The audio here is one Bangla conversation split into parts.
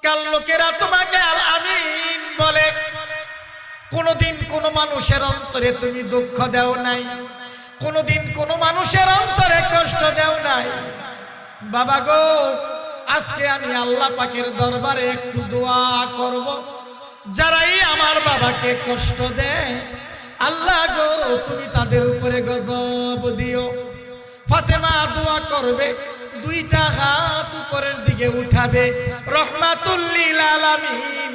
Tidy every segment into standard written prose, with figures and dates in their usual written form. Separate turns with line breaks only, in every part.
কাল লোকেরা তোমাকে আল আমিন বলে, কোনদিন কোন মানুষের অন্তরে তুমি দুঃখ দেও নাই, কোনদিন কোন মানুষের অন্তরে কষ্ট দেও নাই। বাবা গো, আজকে আমি আল্লাহ পাকের দরবারে একটু দোয়া করব, যারাই আমার বাবাকে কষ্ট দেয় আল্লাহ গো তুমি তাদের উপরে গজব দিও। ফাতেমা দোয়া করবে, দুইটা হাত উপরের দিকে উঠাবে, রহমাতুল লিল আলামিন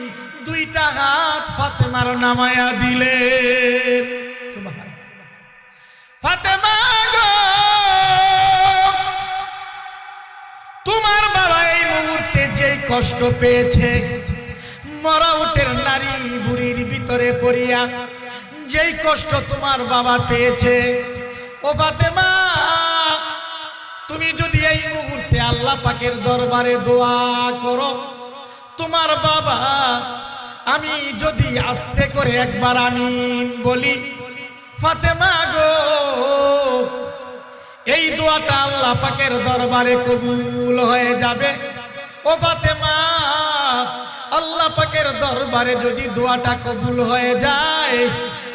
দুইটা হাত ফাতেমার নামায়া দিলেন। সুবহানাল্লাহ। ফাতেমা গো, তোমার বাবা এই মুহূর্তে যেই কষ্ট পেয়েছে, মরা উটের নারী বুড়ির ভিতরে পড়িয়া যেই কষ্ট তোমার বাবা পেয়েছে, ও ফাতেমা তুমি যদি এই মুহূর্তে আল্লাহ পাকের দরবারে দোয়া করো, তোমার বাবা আমি যদি আস্তে করে একবার আমিন বলি, ফাতেমা গো এই দোয়াটা আল্লাহ পাকের দরবারে কবুল হয়ে যাবে। ও ফাতেমা, আল্লাহ পাকের দরবারে যদি দোয়াটা কবুল হয়ে যায়,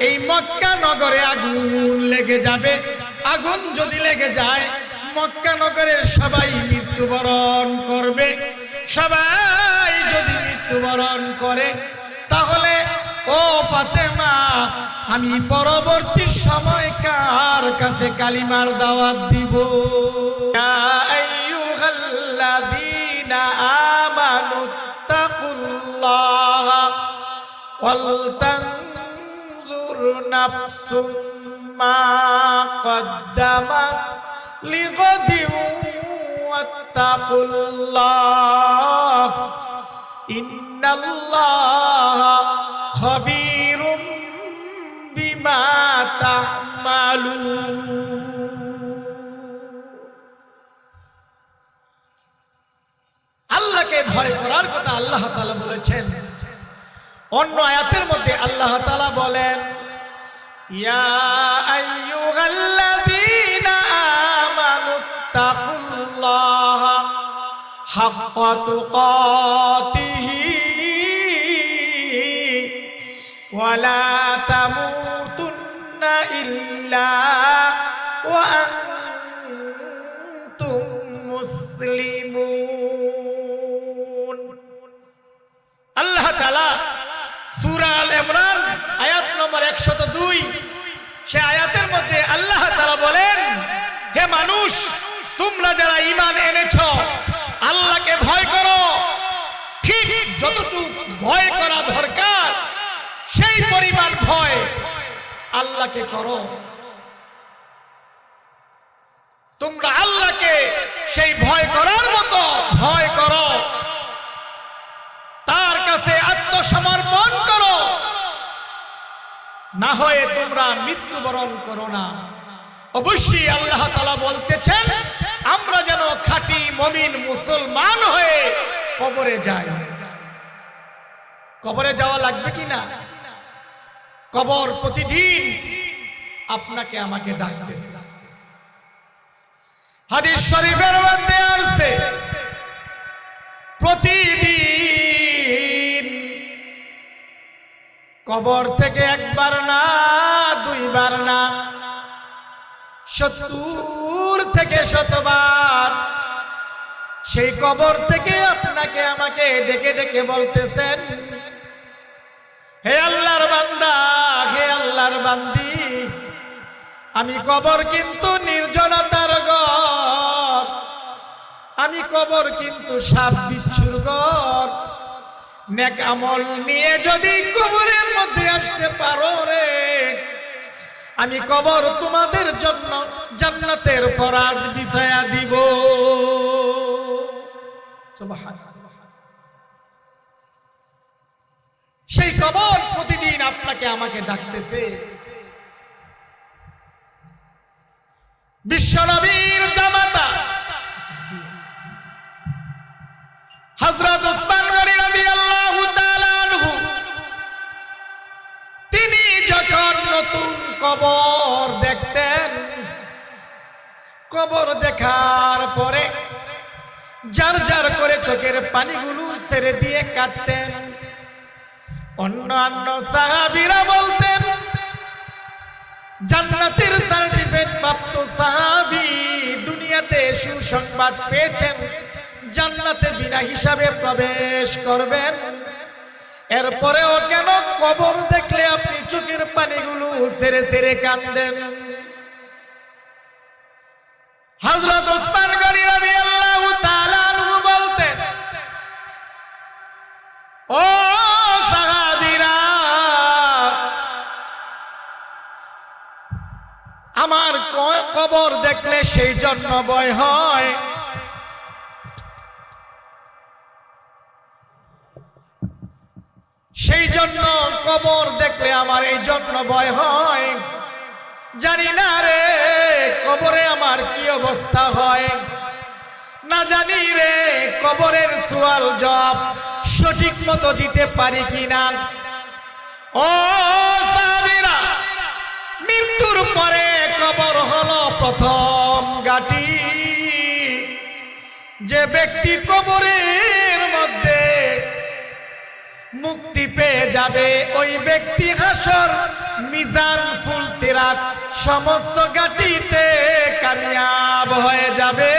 এই মক্কা নগরে আগুন লেগে যাবে। আগুন যদি লেগে যায়, মক্কা নগরের সবাই মৃত্যুবরণ করবে। সবাই যদি মৃত্যুবরণ করে, তাহলে ও ফাতেমা আমি পরবর্তী সময় কার কাছে কালিমার দাওয়াত দিব? ইয়া আইয়ুহাল্লাযীনা আমানু তাকুল্লাহা ওয়াল তানজুর নাফসুম মা কদ্দামাত লিগাদিন ওয়াত্তাকুল্লাহ ইন্নাল্লাহা খাবীরুম বিমা তা'মালুন। আল্লাহকে ভয় করার কথা আল্লাহ তাআলা বলেছেন। অন্য আয়াতের মধ্যে আল্লাহ তাআলা বলেন, ইয়া আইয়ুহাল্লাযীনা আমানুত্তাকুল্লাহা হাক্কা তুকাতিহি ওয়া লা তামুতুন্না ইল্লা ওয়া আনতুম মুসলিমুন। আল্লাহ তাআলা সূরা আল ইমরান আয়াত নম্বর 102 সে আয়াতের মধ্যে আল্লাহ তাআলা বলেন, হে মানুষ, তোমরা যারা ঈমান এনেছো আল্লাহকে ভয় করো। ঠিক যতটুকু ভয় করা দরকার সেই পরিমাণ ভয় আল্লাহকে করো। তোমরা আল্লাহকে সেই ভয় করার মতো ভয় করো, তার কাছে আত্মসমর্পণ করো, না হয়ে তোমরা মৃত্যুবরণ করো না। অবশ্যই আল্লাহ তাআলা বলতেছেন আমরা যেন খাঁটি মুমিন মুসলমান হয়ে কবরে যাই। কবরে যাওয়া লাগবে কিনা? কবর প্রতিদিন আপনাকে আমাকে ডাকতেছে। হাদিস শরীফের মধ্যে আছে প্রতিদিন কবর থেকে একবার না, দুইবার না, 70 থেকে 100 বার সেই কবর থেকে আপনাকে আমাকে ডেকে ডেকে বলতেছেন, হে আল্লাহর বান্দা, হে আল্লাহর বান্দি, আমি কবর কিন্তু নির্জনতার ঘর, আমি কবর কিন্তু সাপ বিচ্ছুর ঘর। নেক আমল নিয়ে যদি কবরের মধ্যে আসতে পারো রে, আমি কবর তোমাদের জন্য জান্নাতের ফরাজ বিছায়া দিব। সুবহানাল্লাহ। সেই কবর প্রতিদিন আপনাকে আমাকে ডাকতেছে। বিশ্বনবীর জামাতা হযরত উসমান গনি রাদিয়াল্লাহু তাআলা আনহু, তিনি যখন নতুন কবর দেখতেন, কবর দেখার পরে যার যার করে চোখের পানিগুলো ছেড়ে দিয়ে কাঁদতেন। অন্যান্য সাহাবীরা বলতেন, জান্নাতের সার্টিফিকেট প্রাপ্ত সাহাবী দুনিয়াতে সুসংবাদ পেয়েছেন, জান্নাতে বিনা হিসাবে প্রবেশ করবেন। এরপরেও কেন কবর দেখলে আপনি চোখের পানিগুলো ছেড়ে ছেড়ে কাঁদেন? হযরত ওসমান গনি রাদিয়াল্লাহু তাআলা আনহু বলতেন, ও সাহাবীরা, আমার কবর দেখলে সেই জন্য ভয় হয়, সেই জন্য কবর দেখলে আমার এই জন্য ভয় হয়, জানি না রে কবরে আমার কি অবস্থা হয়, না জানি রে কবরের সওয়াল জবাব সঠিক মতো দিতে পারি কিনা। ও সাহাবীরা, মৃত্যুর পরে কবর হলো প্রথম ঘাঁটি। যে ব্যক্তি কবরের মধ্যে মুক্তি পেয়ে যাবে, ওই ব্যক্তি হাসর, মিজান, ফুল সিরাত সমস্ত ঘাটিতে কামিয়াব হয়ে যাবে।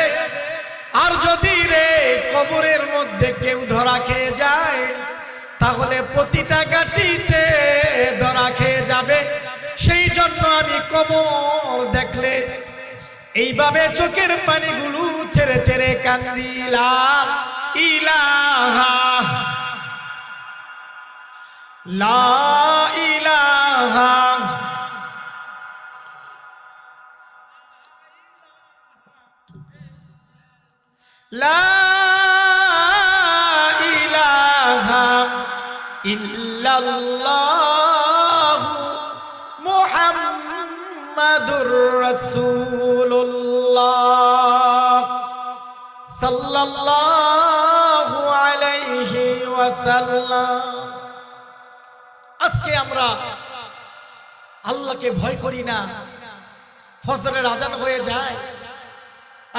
আর যদি রে কবরের মধ্যে কেউ ধরা খেয়ে যায়, তাহলে প্রতিটা ঘাটিতে ধরা খেয়ে যাবে। সেই জন্য আমি কবর দেখলে এইভাবে চোখের পানিগুলো ছেড়ে ছেড়ে কান্দি, লা ইলাহা লা ইলাহা লা ইলাহা ইল্লাল্লাহু মুহাম্মাদুর রাসূলুল্লাহ সাল্লাল্লাহু আলাইহি ওয়াসাল্লাম। আজকে আমরা আল্লাহকে ভয় করি না। ফজরের আজান হয়ে যায়,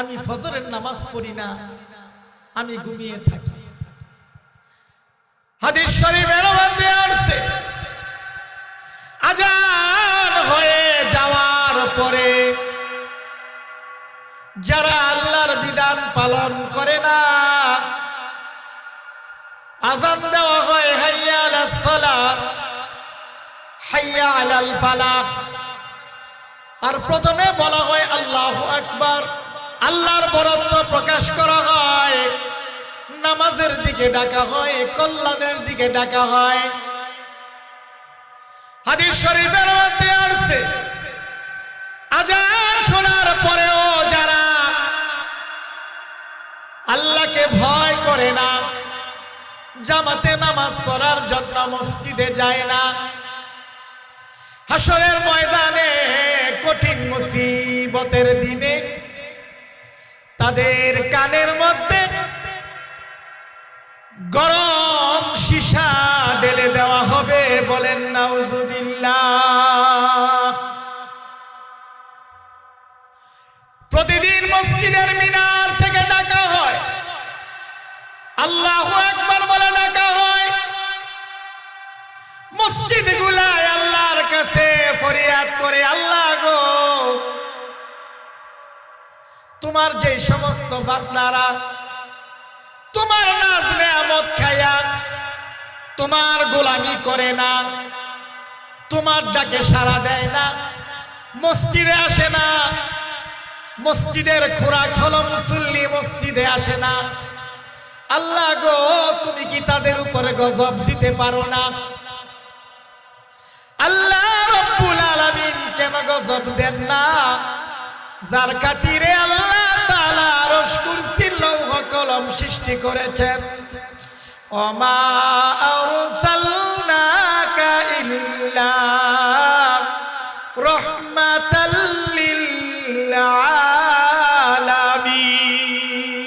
আমি ফজরের নামাজ পড়ি না, আমি ঘুমিয়ে থাকি। হাদিস শরীফের মধ্যে আছে, আজান হয়ে যাওয়ার পরে যারা আল্লাহর বিধান পালন করে না, আজান দেওয়া হয় হাইয়া আলাস সালাত, হাইয়া আলাল ফালাহ, আর প্রথমে বলা হয় আল্লাহু আকবার, আল্লাহর বরত্ব প্রকাশ করা হয়, নামাজের দিকে ডাকা হয়, কল্যাণের দিকে ডাকা হয়। হাদিস শরীফের মধ্যে আছে, আজান শোনার পরেও যারা আল্লাহকে ভয় করে না, জামাতে নামাজ পড়ার জন্য মসজিদে যায় না, হাসরের ময়দানে কঠিন মুসিবতের দিনে তাদের কানের মধ্যে গরম সীসা ঢেলে দেওয়া হবে, বলেন নাউজুবিল্লাহ। প্রতিদিন মসজিদের মিনার থেকে ডাকা হয়, আল্লাহু আকবার বলে ডাকা হয়। মসজিদগুলায় আল্লাহর কাছে ফরিয়াদ করে, আল্লাহ গো, তোমার যে সমস্ত বান্দারা তোমার নাজ নেয়ামত খায়া তোমার গোলামি করে না, তোমার ডাকে সাড়া দেয় না, মসজিদে আসে না, মসজিদের খোরাক হলো মুসল্লি, মসজিদে আসে না, আল্লাহ গো তুমি কি তাদের উপরে গজব দিতে পারো না? আল্লাহ রব্বুল আলামিন কেন গজব দেন না? যার খাতিরে আল্লাহ তাআলা আরশ কুরসি লৌহ কলম সৃষ্টি করেছেন। ওমা আরসালনাকা ইল্লা রাহমাতাল লিল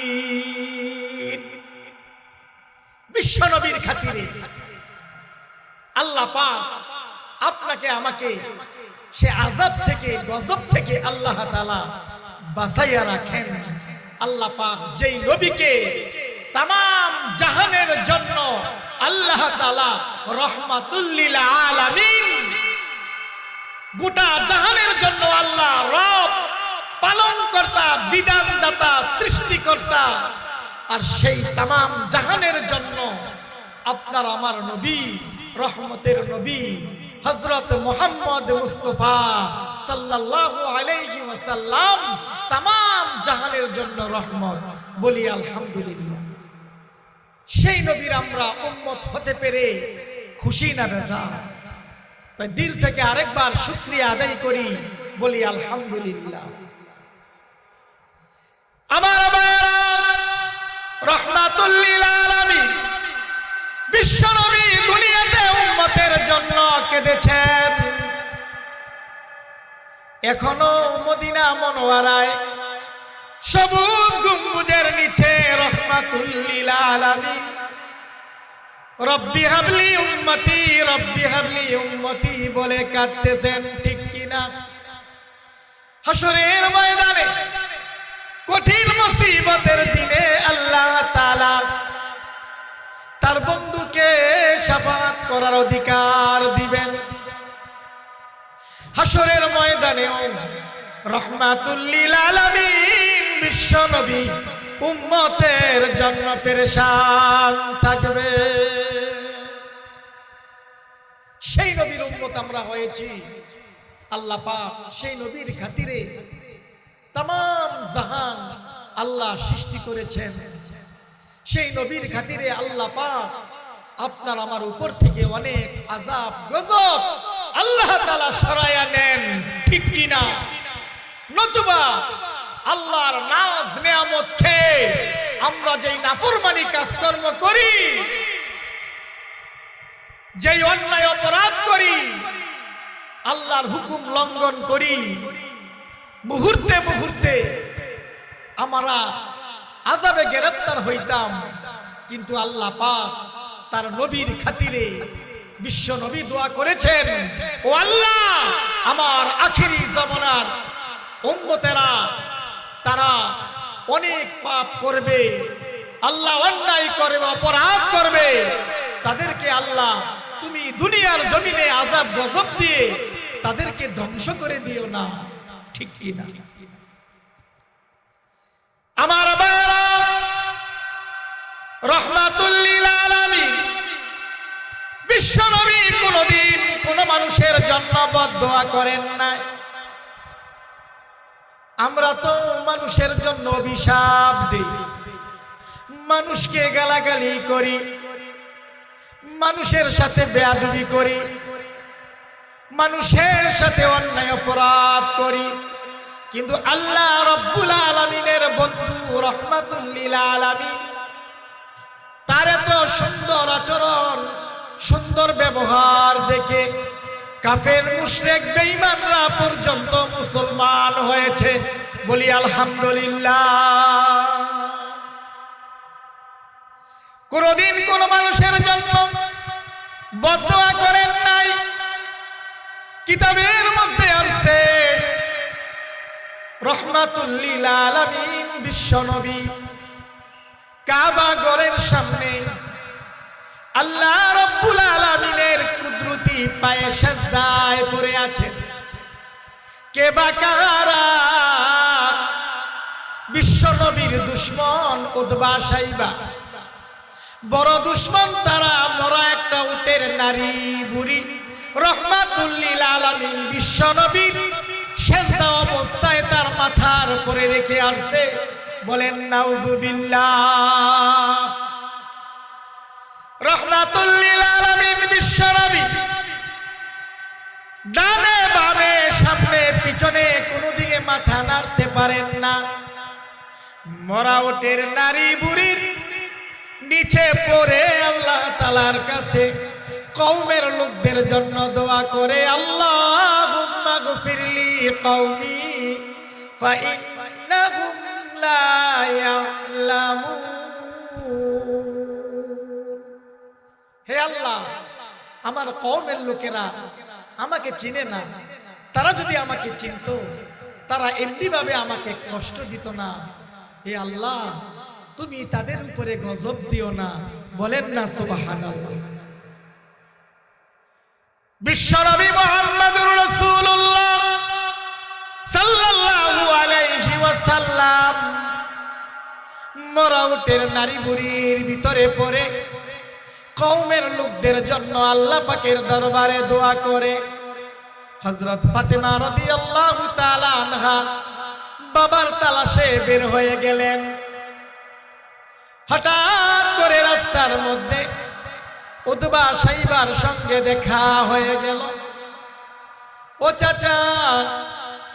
আলামিন। বিশ্বনবীর খাতিরে আল্লাহ পাক আপনাকে আমাকে সে আযাব থেকে, গজব থেকে আল্লাহ তাআলা বাঁচাইয়া রাখেন। আল্লাহ পাক যেই নবীকে তামাম জাহানের জন্য আল্লাহ তাআলা রাহমাতুল লিল আলামিন, গোটা জাহানের জন্য আল্লাহ রব, পালনকর্তা, বিধানদাতা, সৃষ্টিকর্তা, আর সেই তামাম জাহানের জন্য আপনার আমার নবী, রহমতের নবী হযরত মুহাম্মদ মুস্তাফা সাল্লাল্লাহু আলাইহি ওয়াসাল্লাম তামাম জাহানের জন্য রহমত। বলি আলহামদুলিল্লাহ। সেই নবীর আমরা উম্মত হতে পেরে খুশি না বেজার? তাই দিল থেকে আরেকবার শুকরিয়া আদায় করি, বলি আলহামদুলিল্লাহ। আমার রাহমাতুল লিল আলামিন বিশ্ব নবী দুনিয়াতে উম্মতের জন্য কেঁদেছেন। এখনো মদিনা মুনওয়ারায় সবুজ গম্বুজের নিচে রাহমাতুল লিল আলামিন রব্বি হাবলি উম্মতি, রব্বি হাবলি উম্মতি বলে কাঁদতেছেন, ঠিক কিনা? হাসরের ময়দানে কঠিন মুসিবতের দিনে আল্লাহ তাআলা তার বন্ধুকে শাফাআত করার অধিকার দিবেন। হাসরের ময়দানেও রাহমাতুল লিল আলামিন বিশ্ব নবী উম্মতের জন্য পেরেশান থাকবে। সেই নবীর উম্মত আমরা হয়েছি। আল্লাহ পাক সেই নবীর খাতিরে তামাম জাহান আল্লাহ সৃষ্টি করেছেন। সেই নবীর খাতিরে আল্লাহ পাক আপনার আমার উপর থেকে অনেক আযাব গজব আল্লাহ তাআলা সরায়া নেন, ঠিক কিনা? নতুবা আল্লাহর নাজ নেয়ামত খেয়ে আমরা যেই নাফরমানি কাজকর্ম করি, যেই অন্যায় অপরাধ করি, আল্লাহর হুকুম লঙ্ঘন করি, মুহূর্তে মুহূর্তে আমরা আযাবে গ্রেফতার হইতাম। কিন্তু আল্লাহ পাক তার নবীর খাতিরে বিশ্ব নবী দোয়া করেছেন, ও আল্লাহ, আমার আখিরি জামানার উম্মতেরা তারা অনেক পাপ করবে, আল্লাহ অন্যায় করবে, অপরাধ করবে, তাদেরকে আল্লাহ তুমি দুনিয়ার জমিনে আযাব গজব দিয়ে তাদেরকে ধ্বংস করে দিও না, ঠিক কিনা? আমার বাবা রাহমাতুল লিল আলামিন বিশ্ব নবী কোনদিন কোন মানুষের জন্য বদদোয়া করেন নাই। আমরা তো মানুষের জন্য অভিশাপ দিই, মানুষকে গালাগালি করি, মানুষের সাথে বেয়াদবি করি, মানুষের সাথে অন্যায় অপরাধ করি। কিন্তু আল্লাহ রব্বুল আলামিনের বন্ধু রাহমাতুল লিল আলামিন তার এত সুন্দর আচরণ, সুন্দর ব্যবহার দেখে কাফের মুশরিক বেঈমানরা পর্যন্ত মুসলমান হয়েছে। বলি আলহামদুলিল্লাহ। কোনদিন কোন মানুষের জন্য বদদোয়া করেন নাই। কিতাবের মধ্যে আছে রাহমাতুল লিল আলামিন বিশ্ব নবী কাবা ঘরের সামনে আল্লাহ রব্বুল আলামিনের কুদরতি পায়ে সিজদায় পড়ে আছেন। কে বা কারা? বিশ্ব নবীর দুশমন উতবা সাইবা, বড় দুশমন তারা, মরা একটা উটের নারী বুড়ি রাহমাতুল লিল আলামিন বিশ্ব নবীর সিজদা অবস্থায় তার মাথার উপরে রেখে আসছে। বলেন নাউজুবিল্লাহ। রাহমাতুল লিল আলামিন বিশ্ব নবী ডানে বামে সামনে পিছনে কোনো দিকে মাথা নাড়তে পারেন না। মরা উটের নারী বুড়ির নিচে পড়ে আল্লাহ তাআলার কাছে কওমের লোকদের জন্য দোয়া করে, আল্লাহুম্মা গফিরলি কওমি ফাইন্নাহুম লা ইয়ালামুন। হে আল্লাহ, আমার কওমের লোকেরা আমাকে চিনে না, তারা যদি আমাকে চিনতো তারা এমনি ভাবে আমাকে কষ্ট দিত না, এ আল্লাহ তুমি তাদের উপরে গজব দিও না, বলেন না সুবহানাল্লাহ। বিশ্বনবী মুহাম্মদুর রাসূলুল্লাহ সাল্লাল্লাহু আলাইহি ওয়াসাল্লাম মরা উটের নারী বুড়ির ভিতরে পড়ে কওমের লোকদের জন্য আল্লাহ পাকের দরবারে দোয়া করে। হযরত ফাতেমা রাদিয়াল্লাহু তাআলা আনহা বাবার তালাশে বের হয়ে গেলেন। হঠাৎ করে রাস্তার মধ্যে উতবা সাইবার সঙ্গে দেখা হয়ে গেল। ও চাচা,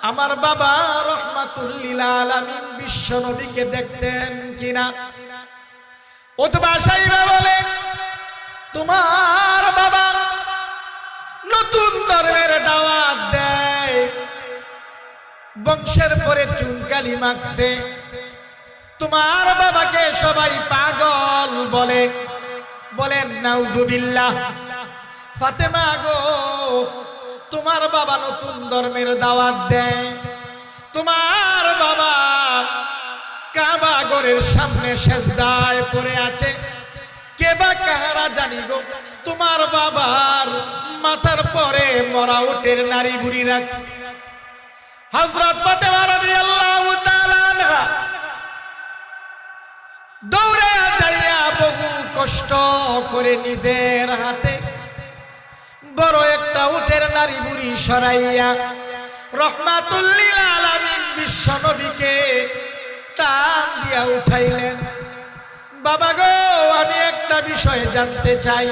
আমার বাবা রহমাতুল লিল আলামিন বিশ্ব নবীকে দেখছেন কিনা? উতবা সাইবা বলে, তোমার বাবা নতুন ধর্মের দাওয়াত দেয়, বংশের পরে চুনকালি মাখছে, তোমার বাবাকে সবাই পাগল বলে। বলেন নাউজুবিল্লাহ। ফাতেমা গো, তোমার বাবা নতুন ধর্মের দাওয়াত দেয়, তোমার বাবা কাবা ঘরের সামনে সেজদায় পড়ে আছে, কে বা কাহারা জানি গো তোমার বাবার মাথার পরে মরা উটের নারী বুড়ি রাখছে। হযরত ফাতেমা রাদিয়াল্লাহু তাআলা আনহা দৌড়ে যাইয়া বহু কষ্ট করে নিজের হাতে বড় একটা উটের নারী বুড়ি সরাইয়া রহমাতুল লিল আলামিন বিশ্ব নবীকে টান দিয়া উঠাইলেন। বাবা গো, আমি একটা বিষয় জানতে চাই,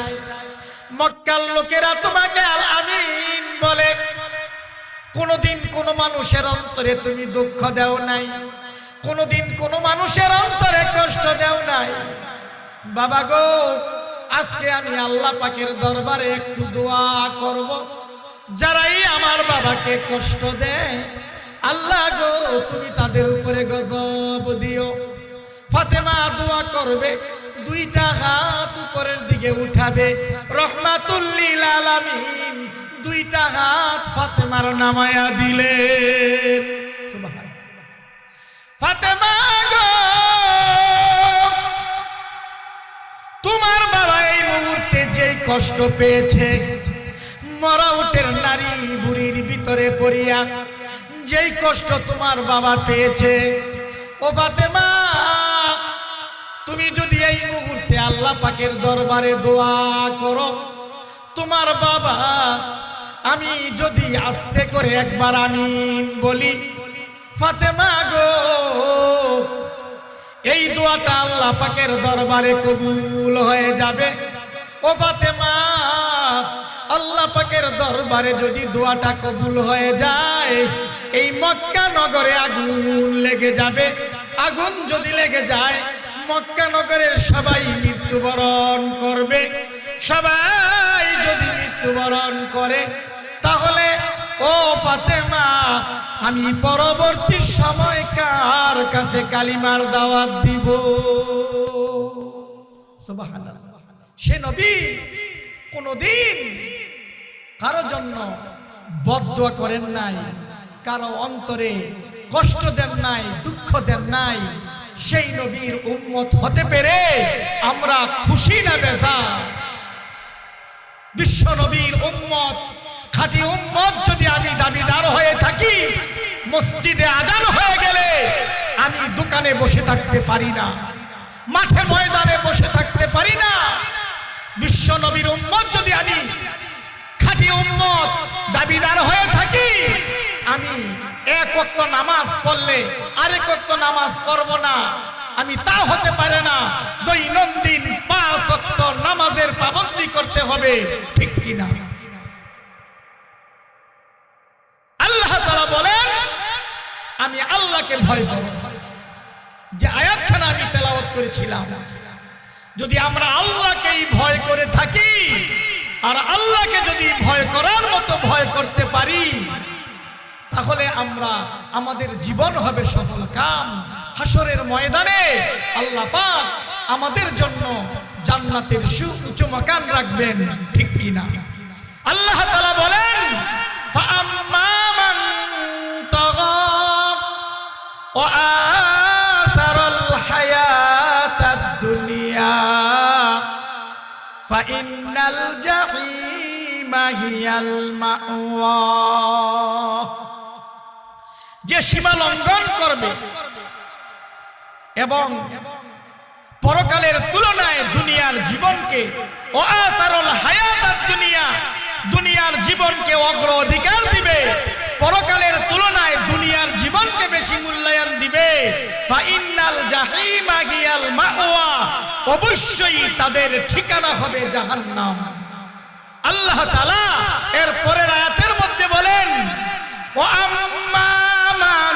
মক্কার লোকেরা তোমাকে আল আমিন বলে, কোনদিন কোন মানুষের অন্তরে তুমি দুঃখ দাও নাই, কোনদিন কোন মানুষের অন্তরে কষ্ট দাও নাই। বাবা গো, আজকে আমি আল্লাহ পাকের দরবারে একটু দোয়া করব, যারাই আমার বাবাকে কষ্ট দেয় আল্লাহ গো তুমি তাদের উপরে গজব দিও। ফাতেমা দোয়া করবে, দুইটা হাত উপরের দিকে উঠাবে, রহমাতুল লিল আলামিন দুইটা হাত ফাতেমার নামায়া দিলেন। সুবহানাল্লাহ। ফাতেমা গো, তোমার বাবা এই মুহূর্তে যে কষ্ট পেয়েছে, মরা উটের নারী বুড়ির ভিতরে পড়িয়া যেই কষ্ট তোমার বাবা পেয়েছে, ও ফাতেমা তুমি যদি এই মুহূর্তে আল্লাহ পাকের দরবারে দোয়া করো, তোমার বাবা আমি যদি আস্তে করে একবার আমিন বলি, ফাতেমা গো এই দোয়াটা আল্লাহ পাকের দরবারে কবুল হয়ে যাবে। ও ফাতেমা, আল্লাহ পাকের দরবারে যদি দোয়াটা কবুল হয়ে যায়, এই মক্কা নগরে আগুন লেগে যাবে। আগুন যদি লেগে যায়, মক্কা নগরের সবাই মৃত্যুবরণ করবে। সবাই যদি মৃত্যুবরণ করে, তাহলে ও ফাতেমা আমি পরবর্তী সময় কার কাছে কালিমার দাওয়াত দিব? সুবহানাল্লাহ। সে নবী কোনদিন কারো জন্য বদদুয়া করেন নাই, কারো অন্তরে কষ্ট দেন নাই, দুঃখ দেন নাই। সেই নবীর উম্মত হতে পেরে আমরা খুশি না বেজার? বিশ্ব নবীর উম্মত, খাঁটি উম্মত যদি আমি দাবিদার হয়ে থাকি, মসজিদে আজান হয়ে গেলে আমি দোকানে বসে থাকতে পারি না, মাঠে ময়দানে বসে থাকতে পারি না। বিশ্ব নবীর উম্মত যদি আমি খাঁটি উম্মত দাবিদার হয়ে থাকি, আমি এক ওয়াক্ত নামাজ পড়লে আরেক ওয়াক্ত নামাজ পড়ব না, আমি তা হতে পারে না। দৈনন্দিন 5 ওয়াক্ত নামাজের পাবন্দি করতে হবে, ঠিক কিনা? আল্লাহ তাআলা বলেন, আমি আল্লাহকে ভয় করব। যে আয়াতখানা আমি তেলাওয়াত করেছিলাম, যদি আমরা আল্লাহকেই ভয় করে থাকি আর আল্লাহকে যদি ভয় করার মতো ভয় করতে পারি, তাহলে আমরা আমাদের জীবন হবে সফল কাম। হাসরের ময়দানে আল্লাহ পাক আমাদের জন্য জান্নাতের সুউচ্চ মাকান রাখবেন, ঠিক কিনা? আল্লাহ তাআলা বলেন, ফাআম্মা মান তাগা ওয়া আথারাল ফাইন্নাল জাহিমা হিয়াল মাওয়া। যে সীমা লঙ্ঘন করবে এবং পরকালের তুলনায় দুনিয়ার জীবনকে ও আতারুল হায়াতাদ দুনিয়া, দুনিয়ার জীবনকে অগ্রাধিকার দিবে, পরকালের তুলনায় দুনিয়ার জীবনকে বেশি মূল্যায়ন দিবে, ফাইন্নাল জাহিমা হিয়াল মাওয়া, অবশ্যই তাদের ঠিকানা হবে জাহান্নাম। আল্লাহ তাআলা এর পরের আয়াতের মধ্যে বলেন, ওয়া আম্মা মান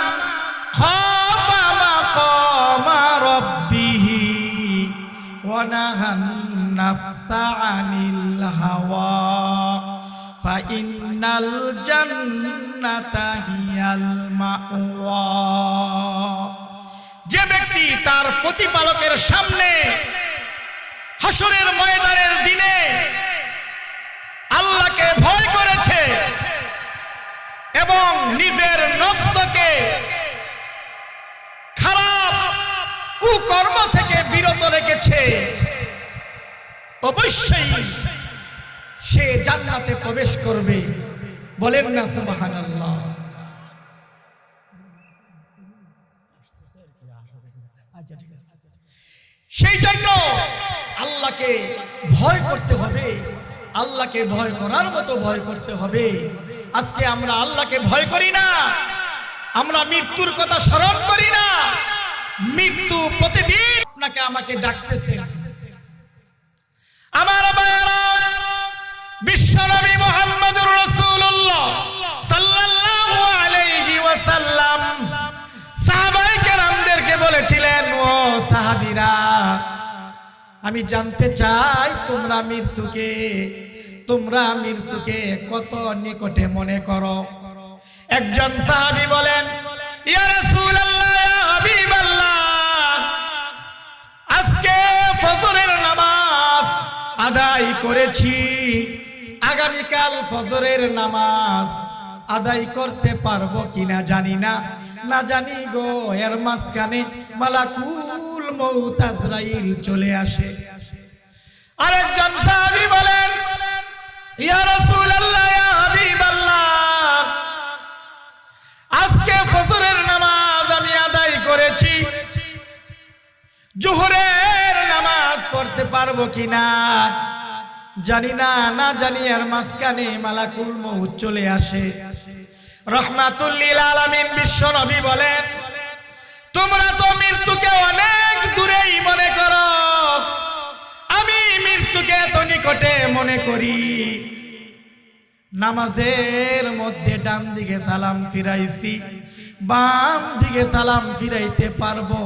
খাফা মাকামা রাব্বিহি ওয়া নাহান নাফসা আনিল হাওয়া ফাইন্নাল জান্নাতা হিয়াল মাওয়া। যে ব্যক্তি তার প্রতিপালকের সামনে হাসরের ময়দানের দিনে আল্লাহকে ভয় করেছে এবং নিজের নফসকে খারাপ কুকর্ম থেকে বিরত রেখেছে, অবশ্যই সে জান্নাতে প্রবেশ করবে। বলেন না সুবহানাল্লাহ। সেই জন্য আল্লাহকে ভয় করতে হবে, আল্লাহকে ভয় করার মতো ভয় করতে হবে। আজকে আমরা আল্লাহকে ভয় করি না, আমরা মৃত্যুর কথা স্মরণ করি না। মৃত্যু প্রতিদিন আপনাকে আমাকে ডাকতেছে। আমার ভাইরা, বিশ্বনবী মুহাম্মদুর রাসূলুল্লাহ সাল্লাল্লাহু আলাইহি ওয়াসাল্লাম সাহাবায়ে কেরামদেরকে বলেছিলেন, ও সাহাবীরা, আমি জানতে চাই তোমরা মৃত্যুকে কত নিকটে মনে করো। একজন সাহাবী বলেন, ইয়া রাসূলুল্লাহ, ইয়া হাবিবাল্লাহ, আজকে ফজরের নামাজ আদায় করেছি, আগামীকাল ফজরের নামাজ আদায় করতে পারবো কিনা জানি না, না জানি গো। এর মাঝখানে মালাকুল মউত আজরাইল চলে আসে। আরেকজন সাহাবী বলেন, ইয়া রাসূলুল্লাহ, ইয়া হাবিবাল্লাহ, আজকে ফজরের নামাজ আমি আদায় করেছি, জোহরের নামাজ পড়তে পারবো কিনা জানি না, না জানি। এর মাঝখানে মালাকুল মউত চলে আসে। রাহমাতুল লিল আলামিন বিশ্ব নবী বলেন, তোমরা তো মৃত্যুকে অনেক দূরেই মনে করো, আমি মৃত্যুকে এত নিকটে মনে করি। নামাজের মধ্যে ডান দিকে সালাম ফিরাইছি, বাম দিকে সালাম ফিরাইতে পারবো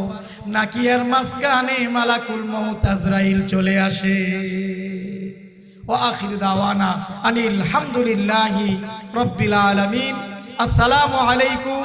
নাকি এর মাঝখানে মালাকুল মউত আজরাইল চলে আসে। ওয়া আখিরু দাওয়ানা আনিল হামদুলিল্লাহি রাব্বিল আলামিন। আসসালামু আলাইকুম।